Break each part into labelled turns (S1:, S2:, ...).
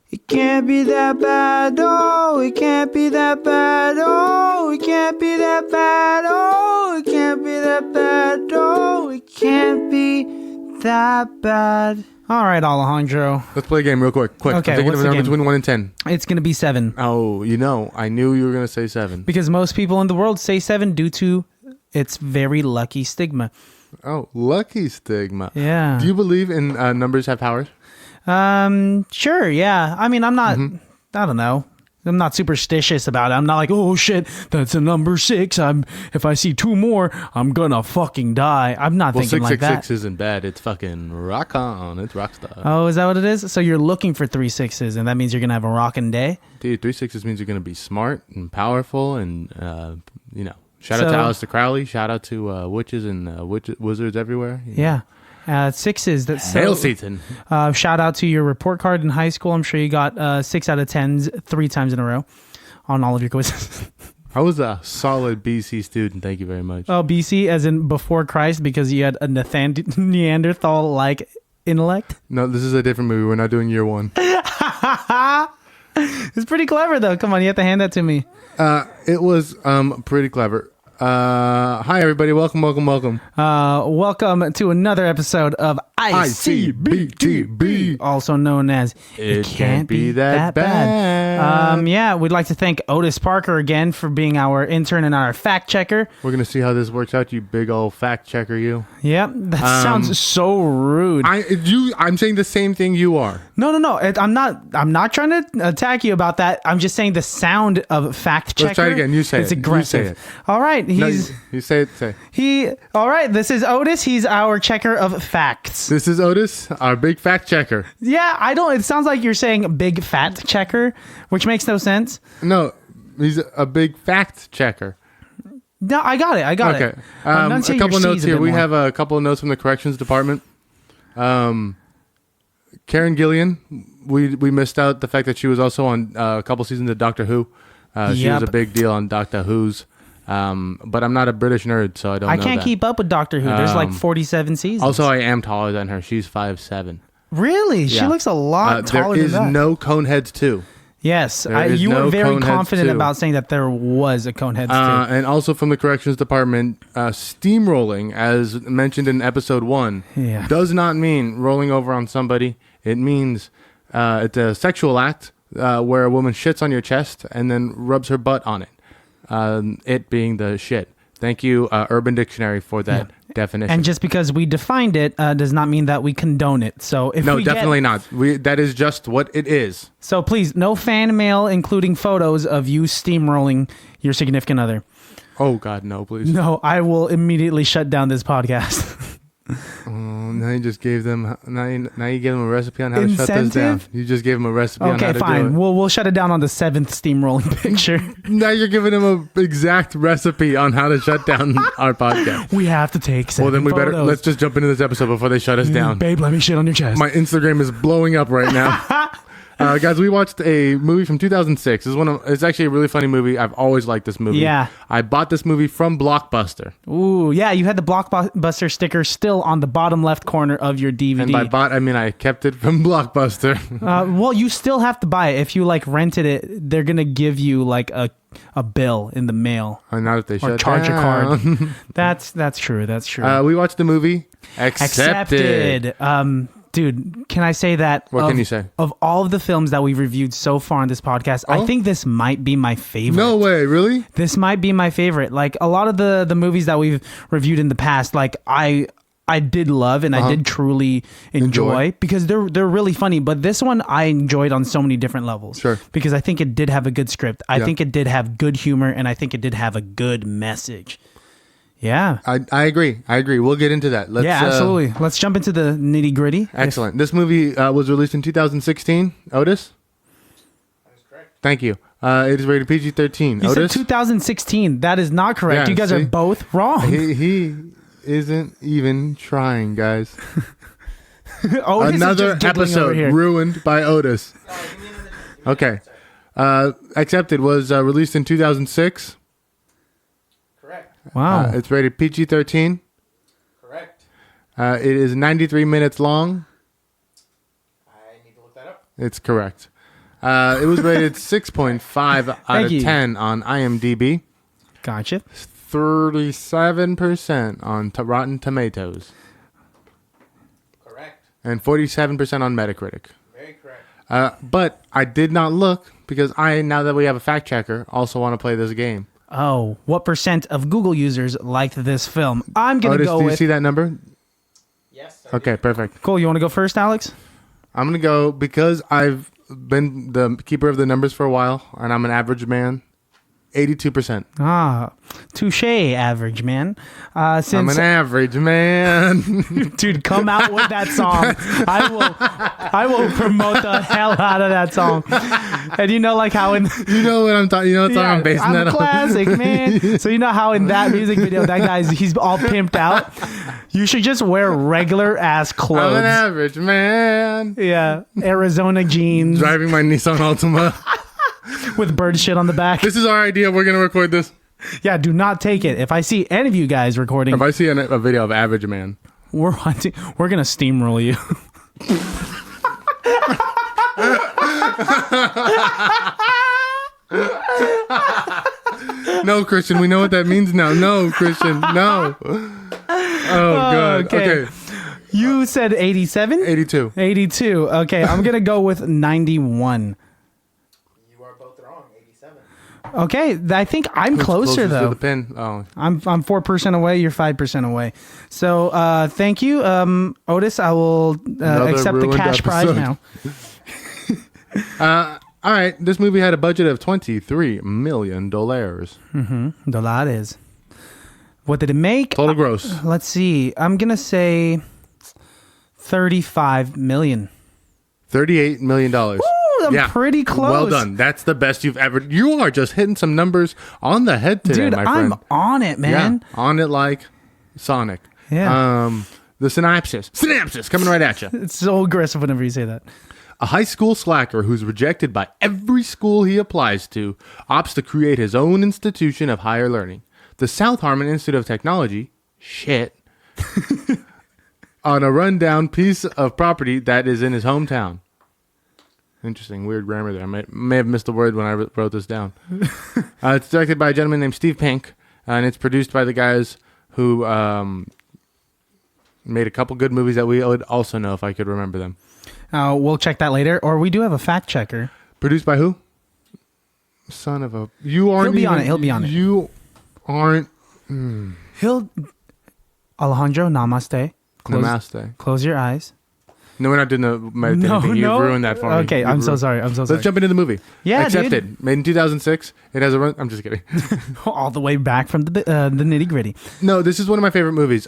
S1: It can't be that bad, oh, it can't be that bad, oh, it can't be that bad, oh, it can't be that bad, oh, it can't be that bad. All right, Alejandro.
S2: Let's play a game real quick.
S1: Okay,
S2: I'm thinking
S1: what's
S2: of a
S1: the
S2: number
S1: game?
S2: between 1 and 10.
S1: It's going to be 7.
S2: Oh, I knew you were going to say 7.
S1: Because most people in the world say 7 due to its very lucky stigma.
S2: Oh, lucky stigma.
S1: Yeah.
S2: Do you believe in numbers have powers?
S1: Sure, yeah. I mean, I'm not, I don't know. I'm not superstitious about it. I'm not like, oh shit, that's a number 6. If I see 2 more, I'm gonna fucking die. I'm not thinking like that.
S2: 666 isn't bad. It's fucking rock on. It's rock star.
S1: Oh, is that what it is? So you're looking for 3 6s, and that means you're gonna have a rockin' day?
S2: Dude, 3 6s means you're gonna be smart and powerful, and Shout out to Aleister Crowley. Shout out to witches and wizards everywhere.
S1: Yeah. 6s. That's
S2: Hail Satan.
S1: Shout out to your report card in high school. I'm sure you got 6 out of 10s 3 times in a row on all of your quizzes.
S2: I was a solid BC student. Thank you very much.
S1: Oh, BC as in before Christ, because you had a Neanderthal-like intellect?
S2: No, this is a different movie. We're not doing year 1.
S1: It's pretty clever, though. Come on, you have to hand that to me.
S2: It was pretty clever. Hi, everybody. Welcome.
S1: Welcome to another episode of ICBTB, also known as
S2: It Can't Be That Bad.
S1: Yeah, we'd like to thank Otis Parker again for being our intern and our fact checker.
S2: We're going to see how this works out, you big old fact checker, you.
S1: Yep, that sounds so rude.
S2: I'm saying the same thing you are.
S1: No. I'm not trying to attack you about that. I'm just saying the sound of fact checker.
S2: Let's try it again. You say
S1: it's
S2: it.
S1: aggressive.
S2: You say it.
S1: All right.
S2: You say it. Say.
S1: All right. This is Otis. He's our checker of facts.
S2: This is Otis, our big fact checker.
S1: Yeah, it sounds like you're saying big fat checker, which makes no sense.
S2: No, he's a big fact checker.
S1: No, I got it.
S2: Okay. A couple notes here. We have a couple of notes from the corrections department. Karen Gillian, we missed out the fact that she was also on a couple seasons of Doctor Who. She was a big deal on Doctor Who's. But I'm not a British nerd, so I don't know.
S1: I can't keep up with Doctor Who. There's like 47 seasons.
S2: Also, I am taller than her. She's 5'7".
S1: Really? Yeah. She looks a lot taller than that.
S2: There is no Coneheads 2.
S1: Yes, you were very confident about saying that there was a Coneheads 2.
S2: And also from the corrections department, steamrolling, as mentioned in episode 1, does not mean rolling over on somebody. It means it's a sexual act where a woman shits on your chest and then rubs her butt on it. It being the shit. Thank you, Urban Dictionary, for that definition.
S1: And just because we defined it does not mean that we condone it. So
S2: definitely not. That is just what it is.
S1: So please, no fan mail, including photos of you steamrolling your significant other.
S2: Oh God, no, please.
S1: No, I will immediately shut down this podcast.
S2: Now you just gave them. Now you give them a recipe on how to shut this down. You just gave them a recipe on how to do it.
S1: Okay, fine. We'll shut it down on the 7th steamrolling picture.
S2: Now you're giving them an exact recipe on how to shut down our podcast.
S1: We have to take 7
S2: Well, then
S1: photos.
S2: Let's just jump into this episode before they shut us down.
S1: Babe, let me shit on your chest.
S2: My Instagram is blowing up right now. Guys, we watched a movie from 2006. It's actually a really funny movie. I've always liked this movie.
S1: Yeah.
S2: I bought this movie from Blockbuster.
S1: Ooh, yeah. You had the Blockbuster sticker still on the bottom left corner of your DVD.
S2: And by bought, I mean I kept it from Blockbuster.
S1: Well, you still have to buy it. If you rented it, they're going to give you a bill in the mail.
S2: Not if they shut
S1: charge
S2: down.
S1: a card. That's true. That's true.
S2: We watched the movie Accepted.
S1: Dude, can I say that?
S2: What can you say?
S1: Of all of the films that we've reviewed so far on this podcast, I think this might be my favorite.
S2: No way, really?
S1: This might be my favorite. A lot of the movies that we've reviewed in the past, I did love and I did truly enjoy because they're really funny. But this one I enjoyed on so many different levels.
S2: Sure.
S1: Because I think it did have a good script. I think it did have good humor, and I think it did have a good message. Yeah.
S2: I agree. We'll get into that.
S1: Absolutely. Let's jump into the nitty gritty.
S2: Excellent. This movie was released in 2016. Otis?
S3: That is correct.
S2: Thank you. It is rated PG-13.
S1: You
S2: Otis?
S1: said 2016. That is not correct.
S2: Yeah,
S1: you guys are both wrong.
S2: He isn't even trying, guys.
S1: Otis
S2: Another episode ruined by Otis. Okay. Accepted was released in 2006.
S1: Wow.
S2: It's rated PG-13.
S3: Correct.
S2: It is 93 minutes long.
S3: I need to look that up.
S2: It's correct. It was rated 6.5 out of 10 on IMDb.
S1: Gotcha.
S2: 37% on Rotten Tomatoes.
S3: Correct.
S2: And 47% on Metacritic.
S3: Very correct.
S2: But I did not look because now that we have a fact checker, also want to play this game.
S1: Oh, what percent of Google users liked this film? I'm going to go
S2: do
S1: with...
S2: you see that number?
S3: Yes.
S2: Okay, perfect.
S1: Cool. You want to go first, Alex?
S2: I'm going to go because I've been the keeper of the numbers for a while, and I'm an average man. 82%.
S1: Ah, touche, average man. Since
S2: I'm an average man.
S1: dude, come out with that song. I will promote the hell out of that song. And you know, like how in
S2: You know what I'm talking. You know what song I'm basing
S1: I'm
S2: that
S1: a
S2: on.
S1: classic, man. So you know how in that music video, that he's all pimped out. You should just wear regular ass clothes.
S2: I'm an average man.
S1: Yeah, Arizona jeans
S2: Driving my Nissan Altima.
S1: with bird shit on the back.
S2: This is our idea. We're gonna record this.
S1: Yeah, do not take it. If I see any of you guys recording,
S2: If I see a video of average man,
S1: we're gonna steamroll you.
S2: no, Christian. We know what that means now. No, Christian. No. Oh, God. Okay.
S1: You said 87?
S2: 82.
S1: 82. Okay, I'm gonna go with 91.
S3: You are both wrong. 87.
S1: Okay, I think I'm closer
S2: Closest
S1: though.
S2: to the pin. Oh,
S1: I'm 4% away. You're 5% away. So thank you, Otis. I will accept the
S2: ruined
S1: cash prize
S2: episode.
S1: now.
S2: all right. This movie had a budget of $23 million.
S1: $. What did it make?
S2: Total gross.
S1: Let's see. I'm gonna say 35 million.
S2: $38 million.
S1: Ooh, I'm pretty close.
S2: Well done. That's the best you've ever. You are just hitting some numbers on the head today,
S1: Dude,
S2: my friend.
S1: I'm on it, man.
S2: Yeah, on it like Sonic.
S1: Yeah.
S2: The synopsis coming right at you.
S1: It's so aggressive whenever you say that.
S2: A high school slacker who's rejected by every school he applies to opts to create his own institution of higher learning, the South Harmon Institute of Technology. Shit. On a rundown piece of property that is in his hometown. Interesting, weird grammar there. I may have missed a word when I wrote this down. It's directed by a gentleman named Steve Pink, and it's produced by the guys who made a couple good movies that we would also know if I could remember them.
S1: We'll check that later, or we do have a fact checker.
S2: Produced by who? Son of a... You aren't
S1: He'll be on it.
S2: You aren't...
S1: Alejandro, namaste.
S2: Namaste.
S1: Close your eyes.
S2: No, we're not doing the meditating thing. You ruined that for me.
S1: Okay, I'm so sorry.
S2: Let's jump into the movie.
S1: Yeah,
S2: Accepted.
S1: dude.
S2: Made in 2006. It has a run... I'm just kidding.
S1: All the way back from the nitty gritty.
S2: No, this is one of my favorite movies.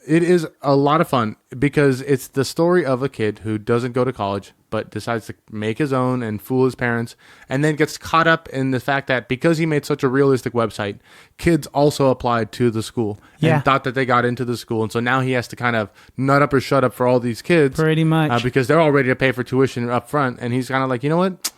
S2: It is a lot of fun because it's the story of a kid who doesn't go to college but decides to make his own and fool his parents, and then gets caught up in the fact that because he made such a realistic website, kids also applied to the school and thought that they got into the school. And so now he has to kind of nut up or shut up for all these kids.
S1: Pretty much.
S2: Because they're all ready to pay for tuition up front. And he's kind of like, you know what?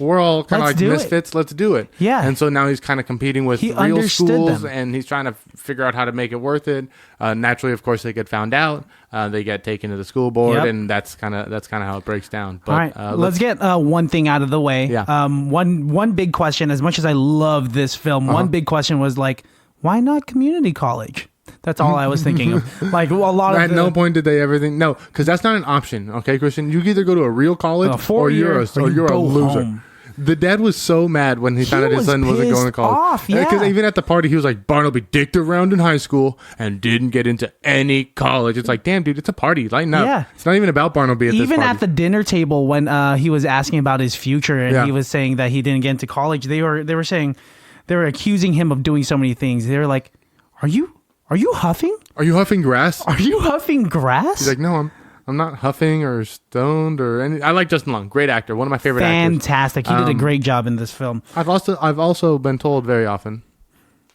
S2: We're all kind of like misfits. Let's do it.
S1: Yeah.
S2: And so now he's kind of competing with real schools,
S1: them.
S2: and he's trying to figure out how to make it worth it. Naturally, of course, they get found out. They get taken to the school board, and that's kind of how it breaks down. But,
S1: all right, let's get one thing out of the way.
S2: Yeah.
S1: One big question. As much as I love this film, one big question was like, why not community college? That's all I was thinking of. Like a lot of.
S2: At no point did they ever think no, because that's not an option. Okay, Christian, you either go to a real college or you're a loser.
S1: Home.
S2: The dad was so mad when he found out his son wasn't going to college. Because even at the party, he was like, Barnaby dicked around in high school and didn't get into any college. It's like, damn, dude, it's a party. Lighten up. Yeah. It's not even about Barnaby at this party.
S1: Even at the dinner table when he was asking about his future and he was saying that he didn't get into college, they were accusing him of doing so many things. They were like, Are you huffing?
S2: Are you huffing grass?
S1: Are you huffing grass?
S2: He's like, no, I'm not huffing or stoned or any. I like Justin Long, great actor, one of my favorite actors.
S1: Fantastic, he did a great job in this film.
S2: I've also been told very often.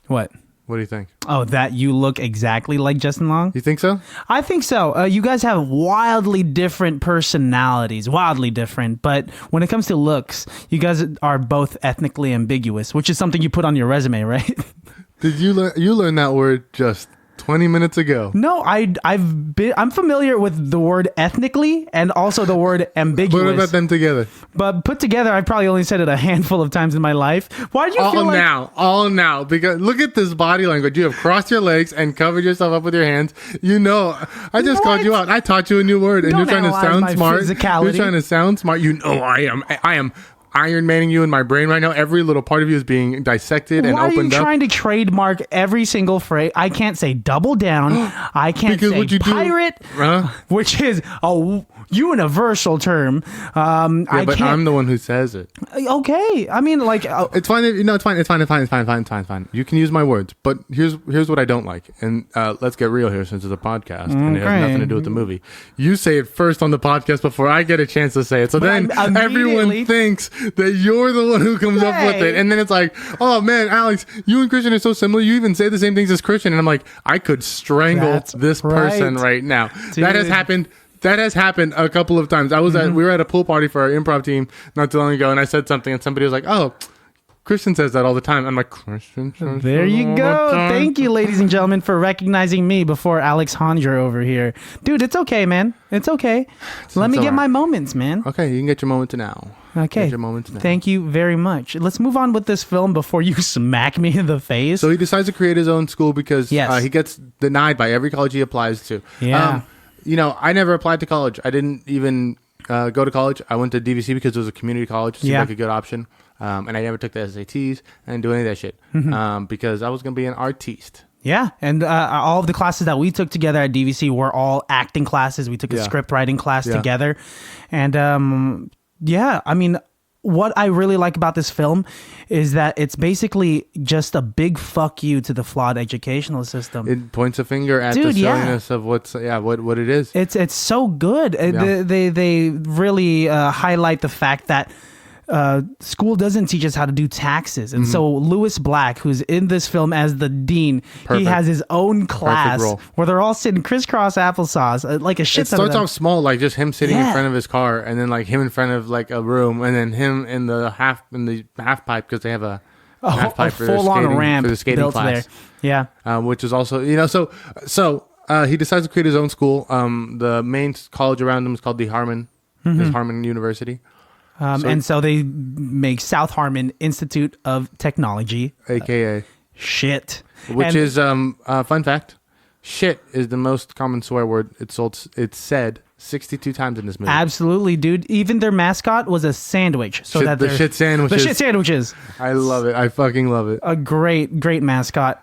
S1: What?
S2: What do you think?
S1: Oh, that you look exactly like Justin Long?
S2: You think so?
S1: I think so. You guys have wildly different personalities, wildly different. But when it comes to looks, you guys are both ethnically ambiguous, which is something you put on your resume, right?
S2: Did you learn that word just 20 minutes ago.
S1: No, I'm familiar with the word ethnically and also the word ambiguous.
S2: What about them together?
S1: But put together, I've probably only said it a handful of times in my life. Why do you feel like...
S2: All now. Because look at this body language. You have crossed your legs and covered yourself up with your hands. You know, I just called you out. I taught you a new word, and
S1: Don't
S2: you're trying to
S1: analyze
S2: sound
S1: my
S2: smart.
S1: physicality.
S2: You're trying to sound smart. You know, I am Iron Manning you in my brain right now. Every little part of you is being dissected and
S1: Why are you
S2: opened up.
S1: trying to trademark every single phrase? I can't say double down. I can't
S2: Because
S1: say
S2: what you do-
S1: pirate, which is a universal term. I
S2: but
S1: can't.
S2: I'm the one who says it.
S1: Okay, I mean, like,
S2: It's fine. It's fine. You can use my words, but here's what I don't like. And let's get real here, since it's a podcast and it has nothing to do with the movie. You say it first on the podcast before I get a chance to say it. So then everyone thinks that you're the one who comes up with it, and then it's like, oh man, Alex, you and Christian are so similar. You even say the same things as Christian, and I'm like, I could strangle this person right now.
S1: Dude.
S2: That has happened a couple of times. We were at a pool party for our improv team not too long ago, and I said something, and somebody was like, "Oh, Christian says that all the time." I'm like, Christian says
S1: there
S2: that
S1: you
S2: all
S1: go.
S2: the time.
S1: Thank you, ladies and gentlemen, for recognizing me before Alejandro over here. Dude, it's okay, man. It's okay. Let me get my moments, man.
S2: Okay, you can get your moment now.
S1: Okay.
S2: Get your moments now.
S1: Thank you very much. Let's move on with this film before you smack me in the face.
S2: So he decides to create his own school because
S1: Yes.
S2: he gets denied by every college he applies to.
S1: Yeah.
S2: I never applied to college. I didn't even go to college. I went to DVC because it was a community college. It seemed like a good option. And I never took the SATs. I didn't do any of that shit because I was going to be an artiste.
S1: Yeah, and all of the classes that we took together at DVC were all acting classes. We took a script writing class together. And I mean, what I really like about this film is that it's basically just a big fuck you to the flawed educational system.
S2: It points a finger at the silliness of what it is.
S1: It's so good. They really highlight the fact that school doesn't teach us how to do taxes. And so Lewis Black, who's in this film as the dean, he has his own class where they're all sitting crisscross applesauce, like a shit ton of them.
S2: It starts off small, like just him sitting in front of his car, and then like him in front of like a room, and then him in the half pipe because they have a half pipe for
S1: full-on ramp
S2: for the skating
S1: built
S2: class.
S1: There. Yeah.
S2: Which is also, so he decides to create his own school. The main college around him is called the Harmon University.
S1: And so they make South Harmon Institute of Technology,
S2: aka
S1: shit.
S2: Which is fun fact: shit is the most common swear word. It's said 62 times in this movie.
S1: Absolutely, dude. Even their mascot was a sandwich. So
S2: the shit sandwiches.
S1: The shit sandwiches.
S2: I love it. I fucking love it.
S1: A great mascot.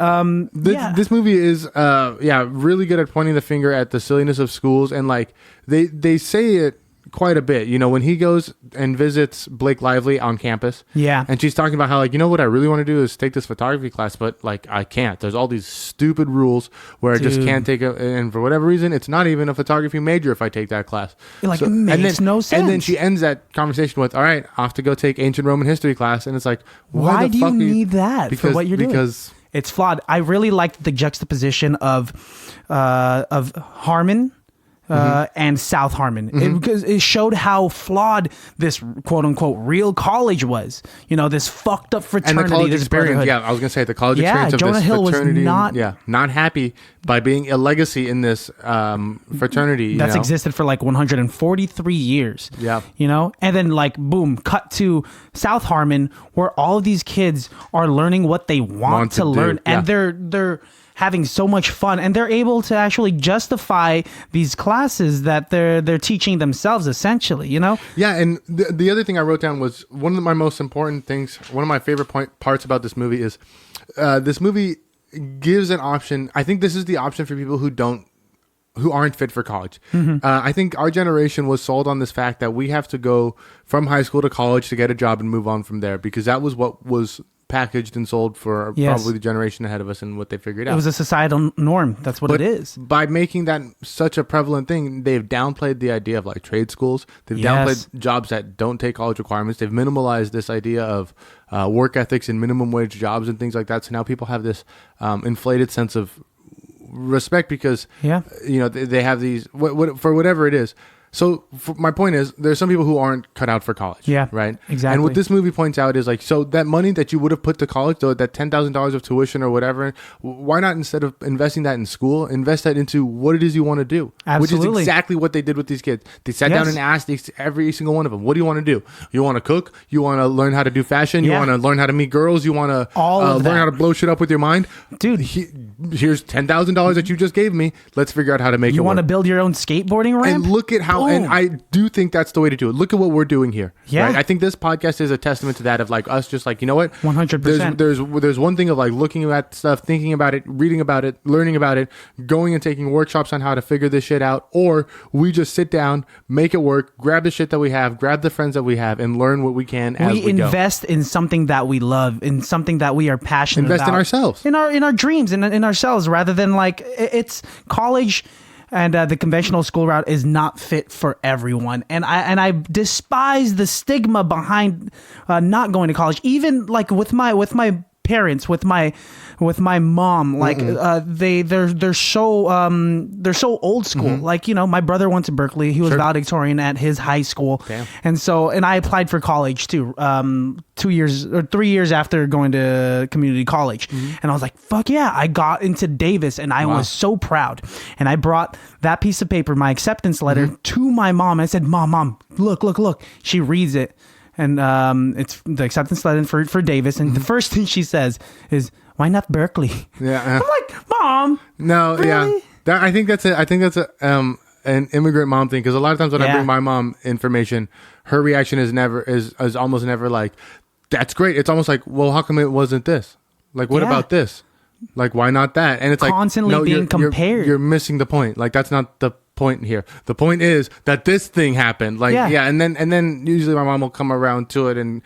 S2: This movie is really good at pointing the finger at the silliness of schools, and like they say it quite a bit, when he goes and visits Blake Lively on campus.
S1: Yeah.
S2: And she's talking about how, like, what I really want to do is take this photography class, but like I can't. There's all these stupid rules where I just can't take it. And for whatever reason, it's not even a photography major if I take that class.
S1: Like, it makes no sense.
S2: And then she ends that conversation with, all right, off to go take ancient Roman history class. And it's like,
S1: why do you need that for what you're doing?
S2: Because
S1: it's flawed. I really liked the juxtaposition of Harmon and South Harmon, because it showed how flawed this quote unquote real college was. This fucked up fraternity,
S2: and the college
S1: this
S2: experience.
S1: brotherhood.
S2: Yeah, I was gonna say the college experience of
S1: Jonah
S2: this
S1: Hill
S2: fraternity.
S1: was
S2: not happy by being a legacy in this fraternity
S1: that's existed for like 143 years.
S2: Yeah,
S1: and then like boom, cut to South Harmon, where all of these kids are learning what they want to learn, and they're having so much fun, and they're able to actually justify these classes that they're teaching themselves, essentially.
S2: Yeah, and the other thing I wrote down was one of my most important things. One of my favorite parts about this movie is this movie gives an option. I think this is the option for people who aren't fit for college. I think our generation was sold on this fact that we have to go from high school to college to get a job and move on from there, because that was what was packaged and sold for probably the generation ahead of us and what they figured out.
S1: It was a societal norm. That's what it is.
S2: By making that such a prevalent thing, they've downplayed the idea of like trade schools. They've downplayed jobs that don't take college requirements. They've minimalized this idea of work ethics and minimum wage jobs and things like that. So now people have this inflated sense of respect because they have these for whatever it is. So my point is, there's some people who aren't cut out for college.
S1: Yeah,
S2: right.
S1: exactly.
S2: And what this movie points out is like, so that money that you would have put to college, though, that $10,000 of tuition or whatever, why not, instead of investing that in school, invest that into what it is you want to do?
S1: Absolutely.
S2: Which is exactly what they did with these kids. They sat down and asked every single one of them, what do you want to do? You want to cook? You want to learn how to do fashion? You want to learn how to meet girls? You want to learn how to blow shit up with your mind?
S1: Dude,
S2: here's $10,000 that you just gave me. Let's figure out how to make it work.
S1: You want to build your own skateboarding ramp?
S2: And look at how, and I do think that's the way to do it. Look at what we're doing here.
S1: Yeah.
S2: Right? I think this podcast is a testament to that, of like us just like, you know what?
S1: 100%.
S2: There's one thing of like looking at stuff, thinking about it, reading about it, learning about it, going and taking workshops on how to figure this shit out. Or we just sit down, make it work, grab the shit that we have, grab the friends that we have, and learn what we can as we go.
S1: Invest in something that we love, in something that we are passionate about.
S2: Invest in ourselves.
S1: In our dreams, in ourselves, rather than like, it's college. And the conventional school route is not fit for everyone, and I despise the stigma behind not going to college. Even like with my parents, with my mom, like they're so old school. Like, you know, my brother went to Berkeley. He was valedictorian at his high school.
S2: Damn.
S1: And I applied for college too. 3 years after going to community college, and I was like, fuck yeah, I got into Davis, and I was so proud. And I brought that piece of paper, my acceptance letter, to my mom. I said, mom, look. She reads it. And it's the acceptance letter for Davis. And the first thing she says is, why not Berkeley?
S2: Yeah.
S1: I'm like, Mom.
S2: No,
S1: really?
S2: Yeah. I think that's an immigrant mom thing. Because a lot of times when I bring my mom information, her reaction is almost never like, that's great. It's almost like, well, how come it wasn't this? Like, what about this? Like, why not that? And it's
S1: constantly
S2: like, no,
S1: being compared.
S2: You're missing the point. Like, that's not the point here. The point is that this thing happened. Like, and then usually my mom will come around to it and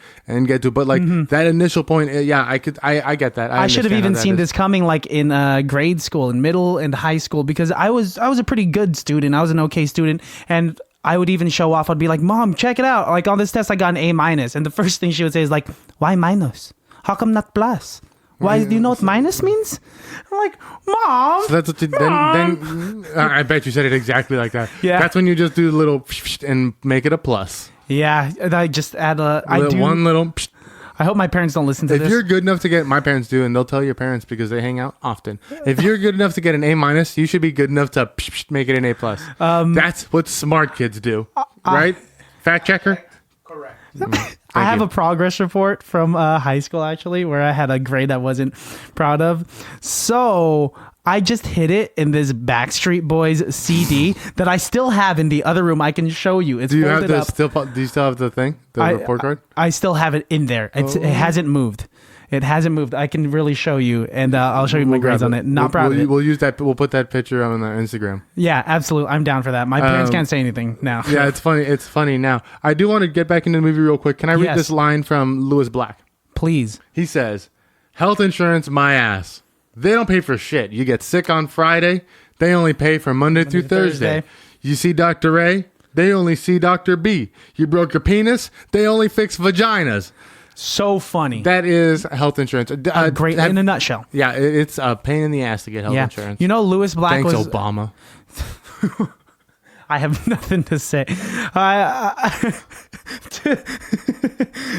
S2: get to it. But like that initial point, I get that.
S1: I should have even seen this coming, like in grade school, in middle and high school, because I was a pretty good student. I was an okay student, and I would even show off. I'd be like, Mom, check it out. Like, on this test, I got an A-. And the first thing she would say is like, why minus? How come not plus? Why, do you know what minus means? I'm like, Mom.
S2: So that's what then I bet you said it exactly like that. Yeah. That's when you just do a little and make it a plus.
S1: Yeah. I just add
S2: one little.
S1: I hope my parents don't listen to this.
S2: If you're good enough to get, my parents do, and they'll tell your parents because they hang out often. If you're good enough to get an A-, you should be good enough to make it an A+. That's what smart kids do, right? Fact checker?
S3: Correct.
S1: I have a progress report from high school, actually, where I had a grade I wasn't proud of. So I just hid it in this Backstreet Boys CD that I still have in the other room. I can show you. It's folded up.
S2: Do you still have the thing? The report card?
S1: I still have it in there. It hasn't moved. It hasn't moved. I can really show you, and I'll show you my grades on it. Not proud of it.
S2: We'll use that. We'll put that picture on our Instagram.
S1: Yeah, absolutely. I'm down for that. My parents can't say anything now.
S2: Yeah, it's funny. It's funny now. I do want to get back into the movie real quick. Can I read this line from Lewis Black?
S1: Please.
S2: He says, "Health insurance, my ass. They don't pay for shit. You get sick on Friday. They only pay for Monday through Thursday. You see Dr. A. They only see Dr. B. You broke your penis. They only fix vaginas."
S1: So funny.
S2: That is health insurance.
S1: Great in a nutshell.
S2: Yeah, it's a pain in the ass to get health insurance.
S1: You know, Lewis Black
S2: Thanks, Obama.
S1: I have nothing to say.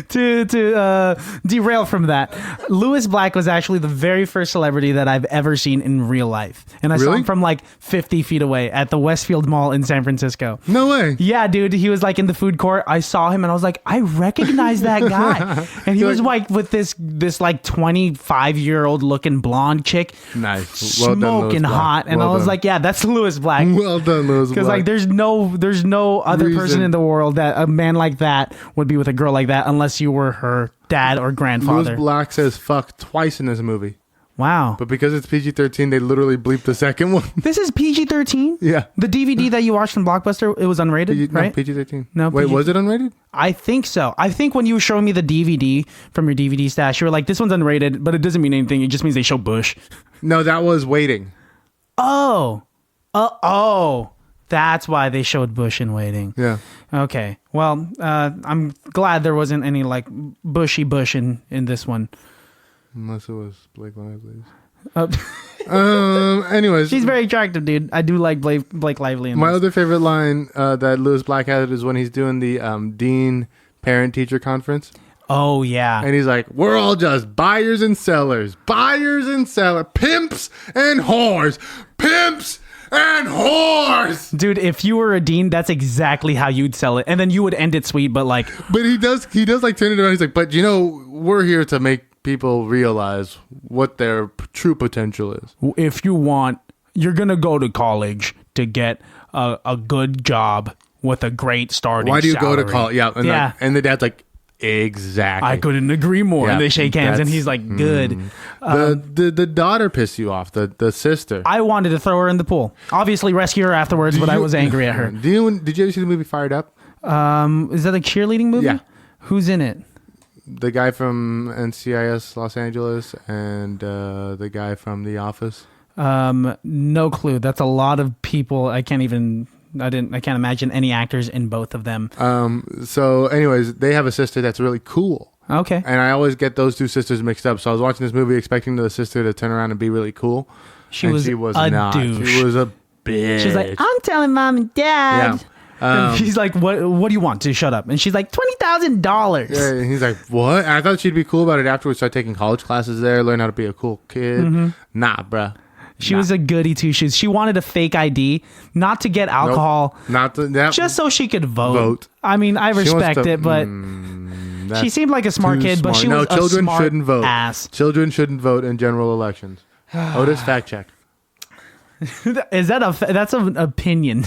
S1: To derail from that, Lewis Black was actually the very first celebrity that I've ever seen in real life. And I saw him from like 50 feet away at the Westfield Mall in San Francisco.
S2: No way.
S1: Yeah, dude. He was like in the food court. I saw him and I was like, I recognize that guy. And he was like with this like 25-year-old looking blonde chick.
S2: Nice. Well
S1: smoking
S2: done,
S1: hot. And I was like, yeah, that's Lewis Black.
S2: Well done, Lewis Black.
S1: Because like there's no other person in the world that a man like that would be with a girl like that unless you were her dad or grandfather.
S2: Lewis Black says fuck twice in this movie.
S1: Wow.
S2: But because it's PG-13, they literally bleeped the second one.
S1: This is PG-13?
S2: Yeah.
S1: The DVD that you watched from Blockbuster, it was unrated, right?
S2: No, PG-13.
S1: No,
S2: wait, was it unrated?
S1: I think so. I think when you were showing me the DVD from your DVD stash, you were like, this one's unrated, but it doesn't mean anything. It just means they show Bush.
S2: No, that was Waiting.
S1: Oh. That's why they showed Bush in Waiting.
S2: Yeah.
S1: Okay. Well, I'm glad there wasn't any like bushy Bush in this one.
S2: Unless it was Blake Lively's. Anyways,
S1: She's very attractive, dude. I do like Blake Lively.
S2: My other favorite line that Lewis Black had is when he's doing the dean parent-teacher conference.
S1: Oh, yeah.
S2: And he's like, we're all just buyers and sellers, pimps and whores, pimps and whores.
S1: Dude, if you were a dean, that's exactly how you'd sell it. And then you would end it sweet, but like...
S2: But he does like turn it around. He's like, but we're here to make people realize what their true potential is.
S1: If you want, you're going to go to college to get a good job with a great starting salary.
S2: Why do you go to college? Yeah. And,
S1: yeah.
S2: and the dad's like, exactly.
S1: I couldn't agree more.
S2: Yeah,
S1: and they shake hands and he's like, good.
S2: The daughter pissed you off, the sister.
S1: I wanted to throw her in the pool. Obviously rescue her afterwards, but I was angry at her.
S2: Did you ever see the movie Fired Up?
S1: Is that a cheerleading movie?
S2: Yeah.
S1: Who's in it?
S2: The guy from NCIS Los Angeles and the guy from The Office.
S1: No clue. That's a lot of people. I can't imagine any actors in both of them.
S2: So anyways, they have a sister that's really cool.
S1: Okay.
S2: And I always get those two sisters mixed up. So I was watching this movie expecting the sister to turn around and be really cool.
S1: She was not.
S2: Douche. She was a bitch.
S1: She's like, I'm telling mom and dad.
S2: Yeah.
S1: And he's like, what do you want to shut up? And she's like, $20,000.
S2: Yeah, and he's like, what? And I thought she'd be cool about it afterwards. Start taking college classes there, learn how to be a cool kid.
S1: Mm-hmm.
S2: Nah, bruh.
S1: She was a goody two shoes. She wanted a fake ID, not to get alcohol, just so she could vote. I mean, I respect it, but she seemed like a smart kid, but she was
S2: children
S1: a smart
S2: shouldn't vote.
S1: ass.
S2: Children shouldn't vote in general elections. Otis, fact check.
S1: That's an opinion.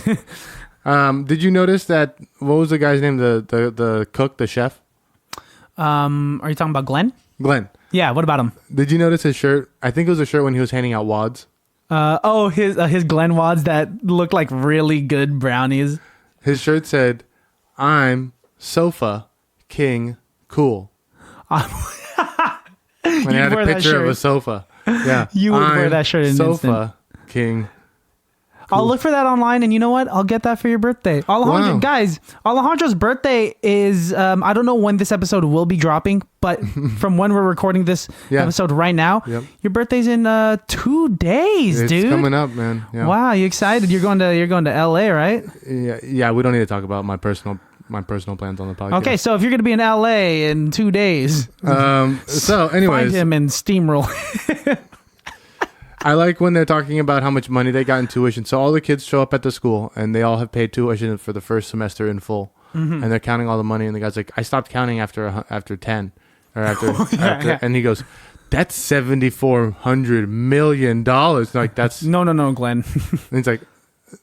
S2: Did you notice that? What was the guy's name? The cook, the chef.
S1: Are you talking about Glenn?
S2: Glenn.
S1: Yeah. What about him?
S2: Did you notice his shirt? I think it was a shirt when he was handing out wads.
S1: His Glen wads that look like really good brownies.
S2: His shirt said, "I'm sofa king cool." And he had a picture of a sofa. Yeah,
S1: you would wear that shirt in an instant.
S2: Sofa king. Cool.
S1: I'll look for that online, and you know what? I'll get that for your birthday. Alejandro, guys, Alejandro's birthday is, I don't know when this episode will be dropping, but from when we're recording this episode right now, your birthday's in 2 days, dude.
S2: It's coming up, man. Yeah.
S1: Wow, you excited? You're going to LA, right?
S2: Yeah, we don't need to talk about my personal plans on the podcast.
S1: Okay, so if you're going to be in LA in 2 days,
S2: so anyways,
S1: find him and steamroll.
S2: I like when they're talking about how much money they got in tuition. So all the kids show up at the school and they all have paid tuition for the first semester in full, and they're counting all the money. And the guy's like, "I stopped counting after 10, or after," and he goes, "That's $7,400 million." Like that's
S1: no, Glenn.
S2: And he's like,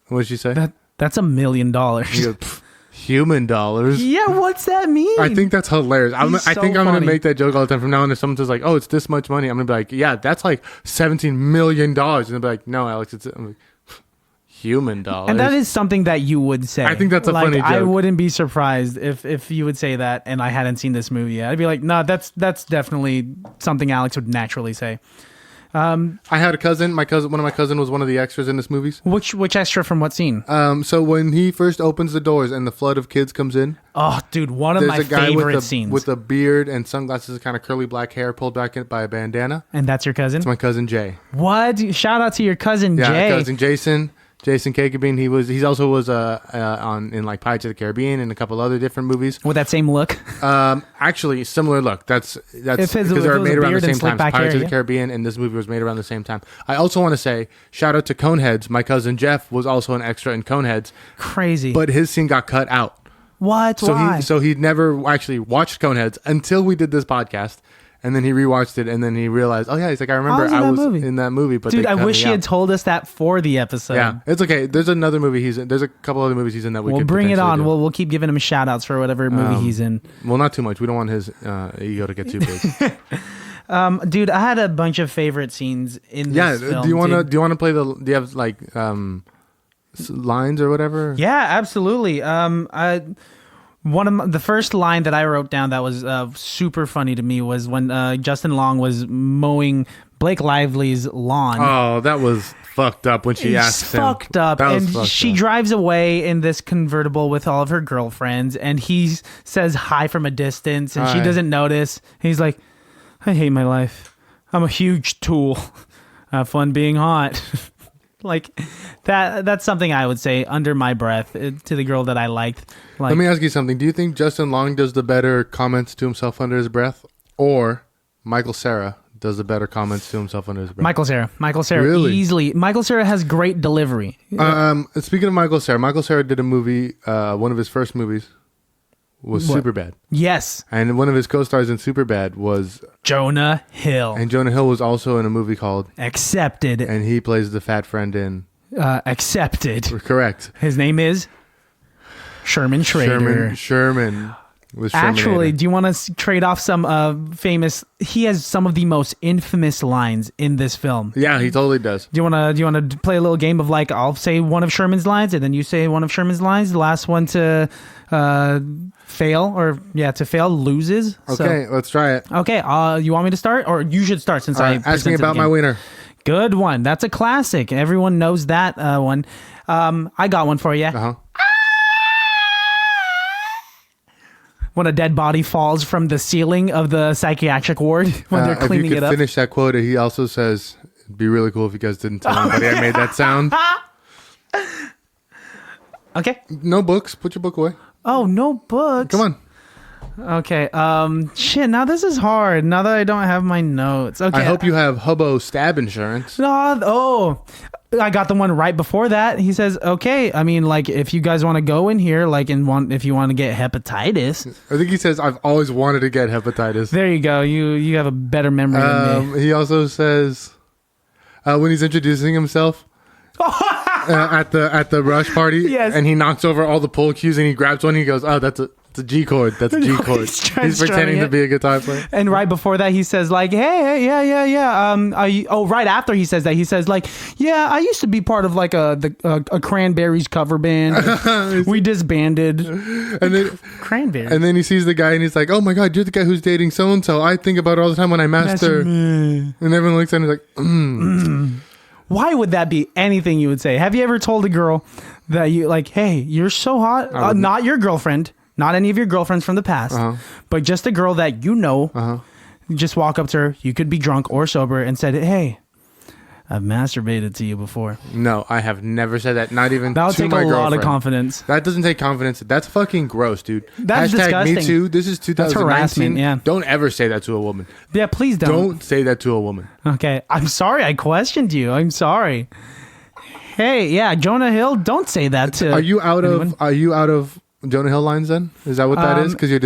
S2: "What did she say?"
S1: That's $1 million.
S2: He goes, human dollars.
S1: Yeah, what's that mean?
S2: I think that's hilarious. I think I'm going to make that joke all the time from now on. If someone says like, "Oh, it's this much money," I'm going to be like, "Yeah, that's like $17 million." And they'll be like, "No, Alex, it's I'm like, human dollars."
S1: And that is something that you would say.
S2: I think that's a funny joke.
S1: I wouldn't be surprised if you would say that and I hadn't seen this movie yet. I'd be like, "No, that's definitely something Alex would naturally say."
S2: I had a cousin. One of my cousins was one of the extras in this movie.
S1: Which extra from what scene?
S2: So when he first opens the doors and the flood of kids comes in.
S1: Oh, dude, one of my favorite scenes.
S2: With a beard and sunglasses, kind of curly black hair pulled back in by a bandana.
S1: And that's your cousin?
S2: It's my cousin Jay.
S1: What? Shout out to your cousin Jay.
S2: Yeah, cousin Jason Kakabine. He also was in like Pirates of the Caribbean and a couple other different movies
S1: with that same look.
S2: Actually, similar look. That's because they were made around the same time. Pirates of the Caribbean and this movie was made around the same time. I also want to say shout out to Coneheads. My cousin Jeff was also an extra in Coneheads.
S1: Crazy,
S2: but his scene got cut out.
S1: What? Why?
S2: So he never actually watched Coneheads until we did this podcast. And then he rewatched it, and then he realized, oh yeah, he's like, I remember I was in that movie. But
S1: dude, I wish he had told us that for the episode.
S2: Yeah, it's okay. There's another movie he's in. There's a couple other movies he's in that we'll
S1: bring it on. We'll keep giving him shout outs for whatever movie he's in.
S2: Well, not too much. We don't want his ego to get too big.
S1: Dude, I had a bunch of favorite scenes in this film.
S2: Do you want to play do you have like lines or whatever?
S1: Yeah, absolutely. One of the first line that I wrote down that was super funny to me was when Justin Long was mowing Blake Lively's lawn.
S2: Oh, that was fucked up when she asked him.
S1: Fucked up. And she drives away in this convertible with all of her girlfriends, and he says hi from a distance, and she doesn't notice. He's like, I hate my life. I'm a huge tool. Have fun being hot. Like that's something I would say under my breath to the girl that I liked. Like,
S2: Let me ask you something. Do you think Justin Long does the better comments to himself under his breath, or Michael Cera does the better comments to himself under his breath?
S1: Michael Cera,
S2: Really?
S1: easily. Michael Cera has great delivery.
S2: Speaking of Michael Cera did a movie. One of his first movies was
S1: What?
S2: Superbad,
S1: Yes,
S2: and one of his co-stars in Superbad was
S1: Jonah Hill.
S2: and Jonah Hill was also in a movie called,
S1: Accepted.
S2: and he plays the fat friend in.
S1: Accepted.
S2: Correct.
S1: His name is Sherman Schrader.
S2: Sherman was
S1: Actually, do you want to trade off some famous? He has some of the most infamous lines in this film.
S2: Yeah, he totally does.
S1: Do you want to play a little game of like I'll say one of Sherman's lines and then you say one of Sherman's lines. The last one to fail loses.
S2: Okay, let's try it.
S1: Okay. You want me to start or you should start since
S2: All
S1: I
S2: right, ask me
S1: presented
S2: about
S1: the
S2: my
S1: game.
S2: wiener.
S1: Good one. That's a classic. Everyone knows that one. I got one for you.
S2: Uh-huh.
S1: When a dead body falls from the ceiling of the psychiatric ward when they're cleaning
S2: if you
S1: it
S2: could
S1: up.
S2: finish that quote, he also says, it'd be really cool if you guys didn't tell anybody I made that sound.
S1: Okay.
S2: No books. Put your book away.
S1: Oh, no books.
S2: Come on.
S1: Okay. Shit. Now this is hard. Now that I don't have my notes. Okay.
S2: I hope you have hobo stab insurance.
S1: I got the one right before that. He says, "Okay. I mean, like, if you guys want to go in here, like, if you want to get hepatitis."
S2: I think he says, I've always wanted to get hepatitis.
S1: There you go. You have a better memory than me.
S2: He also says, when he's introducing himself at the rush party,
S1: Yes.
S2: and he knocks over all the pull cues and he grabs one, he goes, "Oh, it's a G chord. That's a G chord."
S1: He's
S2: He's pretending to be a guitar player.
S1: And right before that, he says like, "Hey, yeah." Right after he says that, he says like, "Yeah, I used to be part of like a Cranberries cover band. We disbanded."
S2: And then
S1: Cranberries.
S2: And then he sees the guy and he's like, "Oh my God, you're the guy who's dating so and so. I think about it all the time when I master." And everyone looks at him and he's like,
S1: Why would that be anything you would say? Have you ever told a girl that you like, "Hey, you're so hot"? Not your girlfriend, not any of your girlfriends from the past, but just a girl that you know. You just walk up to her. You could be drunk or sober, and said, "Hey, I've masturbated to you before."
S2: No, I have never said that. Not even
S1: That would
S2: to
S1: take
S2: my
S1: a lot of
S2: girlfriend.
S1: confidence.
S2: That doesn't take confidence. That's fucking gross, dude.
S1: That's
S2: Hashtag
S1: disgusting.
S2: Me Too. This is 2019.
S1: That's harassment, yeah.
S2: Don't ever say that to a woman.
S1: Yeah, please don't.
S2: Don't say that to a woman.
S1: Okay, I'm sorry. I questioned you. I'm sorry. Hey, yeah, Jonah Hill. Don't say that to.
S2: Are you out
S1: anyone.
S2: of Jonah Hill lines then? Is that what that is? Because you're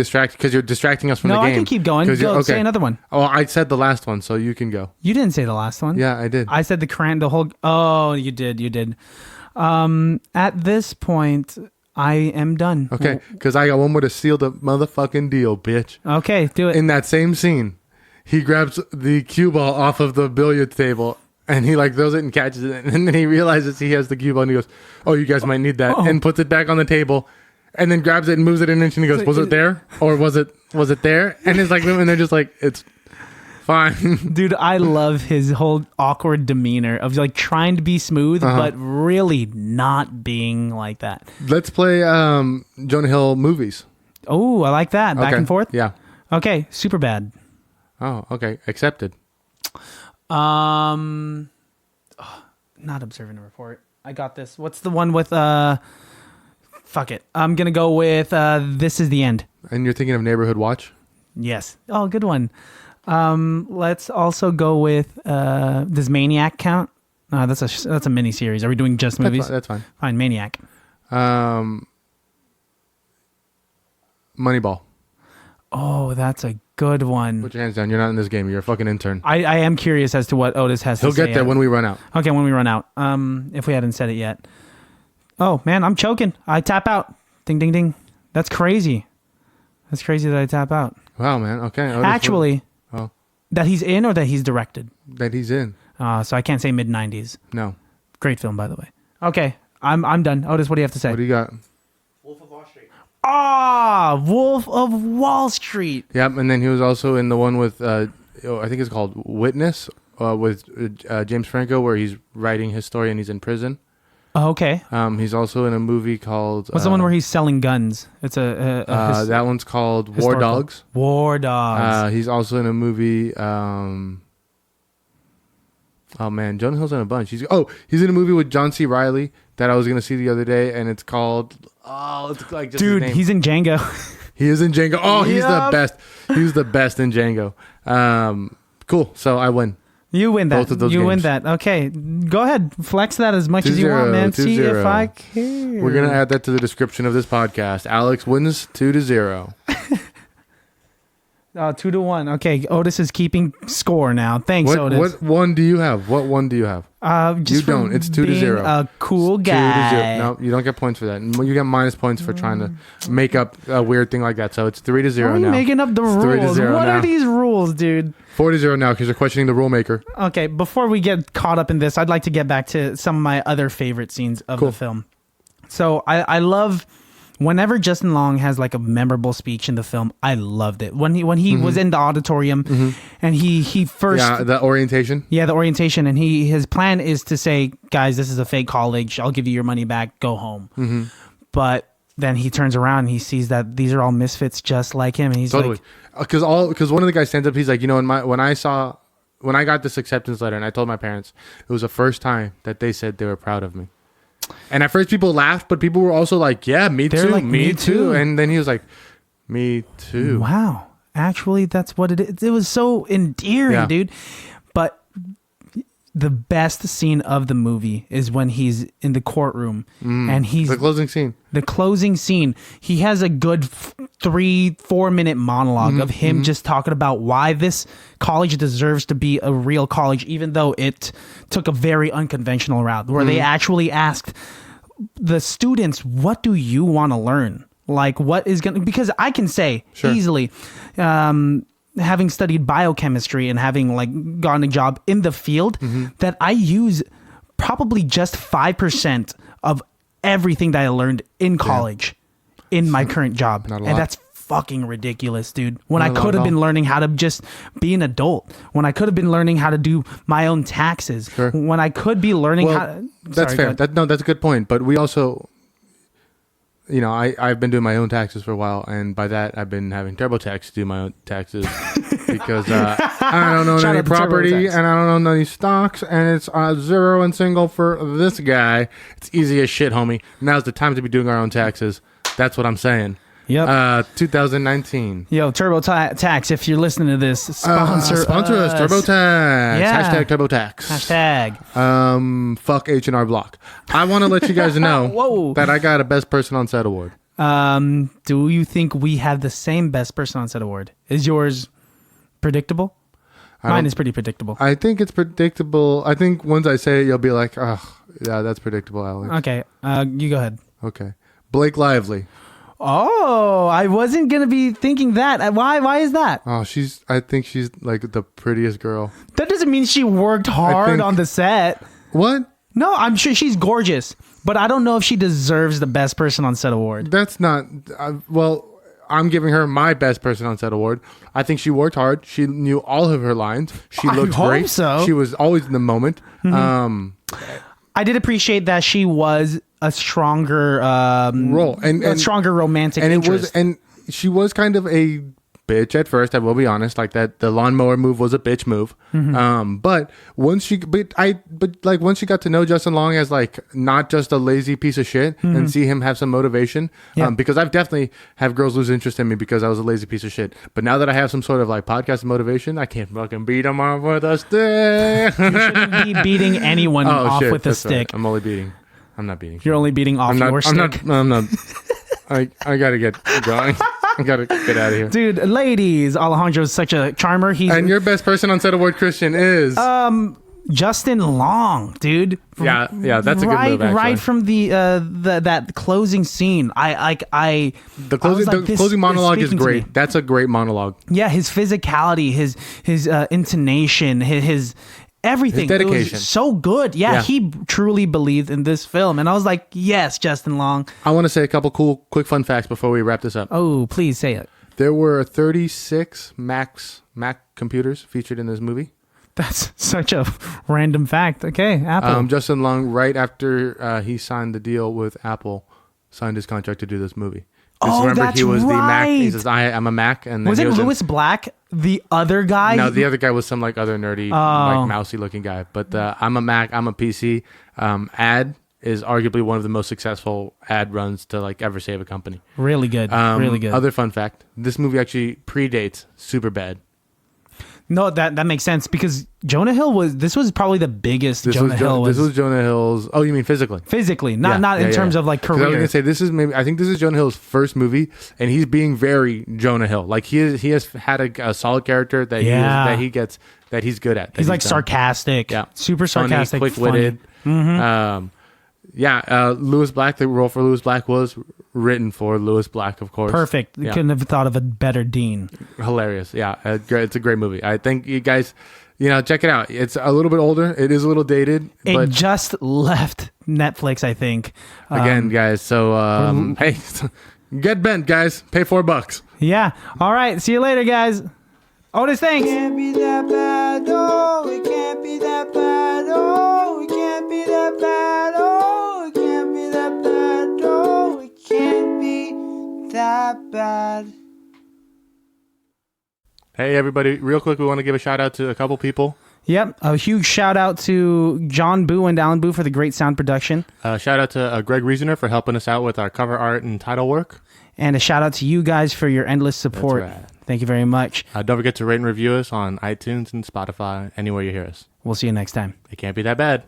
S2: distracting us from the
S1: No,
S2: game.
S1: I can keep going.
S2: 'Cause you're-
S1: Go, say another one.
S2: Oh, I said the last one, so you can go.
S1: You didn't say the last one.
S2: Yeah, I did.
S1: I said the whole. Oh, you did. At this point, I am done.
S2: Okay, because I got one more to seal the motherfucking deal, bitch.
S1: Okay, do it.
S2: In that same scene, he grabs the cue ball off of the billiard table and he like throws it and catches it, and then he realizes he has the cue ball and he goes, "Oh, you guys might need that," and puts it back on the table, and then grabs it and moves it an inch and he goes, "Was it there or was it there?" And it's like, and they're just like, "It's fine."
S1: Dude, I love his whole awkward demeanor of like trying to be smooth, but really not being like that.
S2: Let's play Jonah Hill movies.
S1: Oh, I like that. Back
S2: Okay.
S1: and forth.
S2: Yeah.
S1: Okay, super bad.
S2: Oh, okay. Accepted.
S1: Not observing a report. I got this. What's the one with fuck it. I'm gonna go with This Is the End.
S2: And you're thinking of Neighborhood Watch?
S1: Yes. Oh, good one. Let's also go with does Maniac count? That's a mini series. Are we doing just movies?
S2: That's fine.
S1: Fine, Maniac.
S2: Moneyball.
S1: Oh, that's a good one.
S2: Put your hands down. You're not in this game. You're a fucking intern.
S1: I am curious as to what Otis has
S2: He'll
S1: to say.
S2: get there when we run out.
S1: Okay, when we run out. If we hadn't said it yet. Oh, man, I'm choking. I tap out. Ding, ding, ding. That's crazy. That's crazy that I tap out.
S2: Wow, man. Okay. Otis,
S1: Actually,
S2: Oh.
S1: that he's in or that he's directed?
S2: That he's in.
S1: So I can't say mid-90s.
S2: No.
S1: Great film, by the way. Okay, I'm done. Otis, what do you have to say?
S2: What do you got?
S3: Wolf of Wall Street.
S1: Wolf of Wall Street.
S2: Yep. And then he was also in the one with, I think it's called Witness, with James Franco, where he's writing his story and he's in prison.
S1: Oh, okay.
S2: He's also in a movie called...
S1: What's the one where he's selling guns? It's
S2: that one's called War
S1: historical.
S2: Dogs.
S1: War Dogs.
S2: He's also in a movie... Oh man, Jonah Hill's in a bunch. He's in a movie with John C. Reilly that I was gonna see the other day, and it's called it's like just
S1: Dude,
S2: his name.
S1: he's in Django.
S2: He is in Django. Oh, he's the
S1: Yup.
S2: best. He's the best in Django. Cool. So I win.
S1: You win that.
S2: Both of those
S1: you win
S2: games.
S1: that. Okay, go ahead, flex that as much as you want,
S2: 2-0,
S1: man. See
S2: 2-0.
S1: if I care.
S2: We're gonna add that to the description of this podcast. Alex wins 2-0.
S1: 2-1. Okay, Otis is keeping score now. Thanks, Otis.
S2: What one do you have? What one do you have?
S1: Just
S2: You
S1: for
S2: don't. It's 2-0.
S1: being a cool guy.
S2: 2-0. No, you don't get points for that. You get minus points for trying to make up a weird thing like that. So it's 3-0
S1: Why are you
S2: now.
S1: making up the
S2: It's
S1: rules?
S2: 3-0
S1: What
S2: now.
S1: are these rules, dude?
S2: 4-0 now because you're questioning the rule maker.
S1: Okay, before we get caught up in this, I'd like to get back to some of my other favorite scenes of
S2: Cool.
S1: the film. So I love whenever Justin Long has like a memorable speech in the film. I loved it when he was in the auditorium and he first
S2: The orientation.
S1: the orientation, and his plan is to say, guys, this is a fake college. I'll give you your money back. Go home. But then he turns around and he sees that these are all misfits just like him, and he's
S2: Totally.
S1: like,
S2: Because one of the guys stands up. He's like, when I got this acceptance letter and I told my parents, it was the first time that they said they were proud of me. And at first people laughed, but people were also like, yeah, me
S1: They're
S2: too,
S1: like,
S2: me
S1: "Me
S2: too.
S1: too."
S2: And then he was like, me too.
S1: wow, actually, that's what it is. It was so endearing,
S2: Yeah.
S1: dude. But the best scene of the movie is when he's in the courtroom and he's
S2: The closing scene.
S1: the closing scene. He has a good 3-4 minute monologue of him just talking about why this college deserves to be a real college, even though it took a very unconventional route where they actually asked the students, what do you want to learn? Like, what is going to, because I can say
S2: Sure.
S1: easily, having studied biochemistry and having like gotten a job in the field, that I use probably just 5% of everything that I learned in college in my current job.
S2: Not a
S1: And
S2: lot.
S1: that's fucking ridiculous, dude. When
S2: Not
S1: I
S2: a lot
S1: could
S2: at
S1: have been
S2: all.
S1: learning how to just be an adult, when I could have been learning how to do my own taxes,
S2: Sure.
S1: when I could be learning
S2: Well,
S1: how.
S2: that's
S1: Sorry,
S2: fair.
S1: go ahead.
S2: That's a good point. But we also, I've been doing my own taxes for a while, and by that I've been having TurboTax do my own taxes because I don't own
S1: Shout
S2: any
S1: out to
S2: property
S1: TurboTax.
S2: and I don't own any stocks, and it's zero and single for this guy. It's easy as shit, homie. Now's the time to be doing our own taxes. That's what I'm saying.
S1: Yep.
S2: 2019.
S1: Yo, TurboTax, if you're listening to this, sponsor
S2: us, TurboTax.
S1: Yeah.
S2: Hashtag TurboTax.
S1: Hashtag.
S2: Fuck H&R Block. I want to let you guys know
S1: Whoa.
S2: that I got a Best Person on Set award.
S1: Do you think we have the same best person on set award? Is yours predictable? Mine
S2: don't-
S1: is pretty predictable.
S2: I think it's predictable. I think once I say it, you'll be like, oh, yeah, that's predictable, Alex.
S1: Okay, you go ahead.
S2: Okay. Blake Lively.
S1: Oh, I wasn't gonna be thinking that. Why is that?
S2: Oh, I think she's like the prettiest girl.
S1: That doesn't mean she worked hard
S2: think-
S1: on the set.
S2: What?
S1: No, I'm sure she's gorgeous, but I don't know if she deserves the best person on set award.
S2: That's not, well, I'm giving her my Best Person on Set award. I think she worked hard. She knew all of her lines. She
S1: I
S2: looked
S1: hope
S2: great.
S1: so.
S2: She was always in the moment.
S1: I did appreciate that she was a stronger
S2: Role.
S1: a stronger romantic
S2: and
S1: interest.
S2: she was kind of a bitch at first, I will be honest. Like that the lawnmower move was a bitch move. But once she once she got to know Justin Long as like not just a lazy piece of shit and see him have some motivation.
S1: Yeah.
S2: Because I've definitely have girls lose interest in me because I was a lazy piece of shit. But now that I have some sort of like podcast motivation, I can't fucking beat them off with a stick.
S1: You shouldn't be beating anyone off with a
S2: that's right.
S1: stick.
S2: I'm only beating. I'm not beating.
S1: You're only beating off your stick.
S2: I'm not. I gotta get going. I gotta get out of here.
S1: Dude, ladies, Alejandro is such a charmer. He's
S2: And your Best Person on Set award, Christian, is
S1: Justin Long, dude.
S2: yeah, that's a good move. Actually,
S1: Right from the that closing scene.
S2: the
S1: I
S2: closing
S1: was like,
S2: the
S1: this
S2: closing monologue is
S1: speaking to me.
S2: great. That's a great monologue.
S1: Yeah, his physicality, his intonation, his everything.
S2: His dedication.
S1: It was so good. Yeah, he truly believed in this film, and I was like, yes, Justin Long.
S2: I want to say a couple quick fun facts before we wrap this up.
S1: Oh, please say it.
S2: There were 36 Mac computers featured in this movie.
S1: That's such a random fact. Okay, Apple.
S2: Justin Long, right after he signed the deal with Apple, signed his contract to do this movie. Just
S1: Oh, that's
S2: he was the Mac. He
S1: right.
S2: says, I'm a Mac. And then
S1: Was
S2: he
S1: it
S2: was
S1: Lewis Black, the other guy?
S2: No, the other guy was some like other nerdy, like mousy looking guy. But I'm a Mac, I'm a PC. Ad is arguably one of the most successful ad runs to like ever save a company.
S1: Really good. Really good.
S2: Other fun fact: this movie actually predates Superbad.
S1: No, that makes sense because Jonah Hill this was probably the biggest Jonah Hill was.
S2: This was Jonah Hill's. Oh, you mean physically?
S1: Physically, not in terms of like
S2: 'Cause I was
S1: career.
S2: gonna say I think this is Jonah Hill's first movie, and he's being very Jonah Hill. Like he has had a solid character that he's good at.
S1: He's like sarcastic, super sarcastic,
S2: quick-witted. Lewis Black. The role for Lewis Black was written for Lewis Black, of course.
S1: Perfect.
S2: Yeah.
S1: Couldn't have thought of a better Dean.
S2: Hilarious. Yeah, it's a great movie. I think you guys, check it out. It's a little bit older. It is a little dated.
S1: It just left Netflix, I think.
S2: Again, guys. So hey, get bent, guys. Pay $4.
S1: Yeah. All right. See you later, guys. Otis, thanks.
S4: It can't be that bad, oh, it can't be that bad, oh, it can't be that bad, oh, it can't be that bad, oh, it can't be that bad.
S2: Hey, everybody. Real quick, we want to give a shout out to a couple people.
S1: Yep. A huge shout out to John Boo and Alan Boo for the great sound production.
S2: Shout out to Greg Reasoner for helping us out with our cover art and title work.
S1: And a shout out to you guys for your endless support.
S2: That's right.
S1: Thank you very much.
S2: Don't forget to rate and review us on iTunes and Spotify, anywhere you hear us.
S1: We'll see you next time.
S2: It can't be that bad.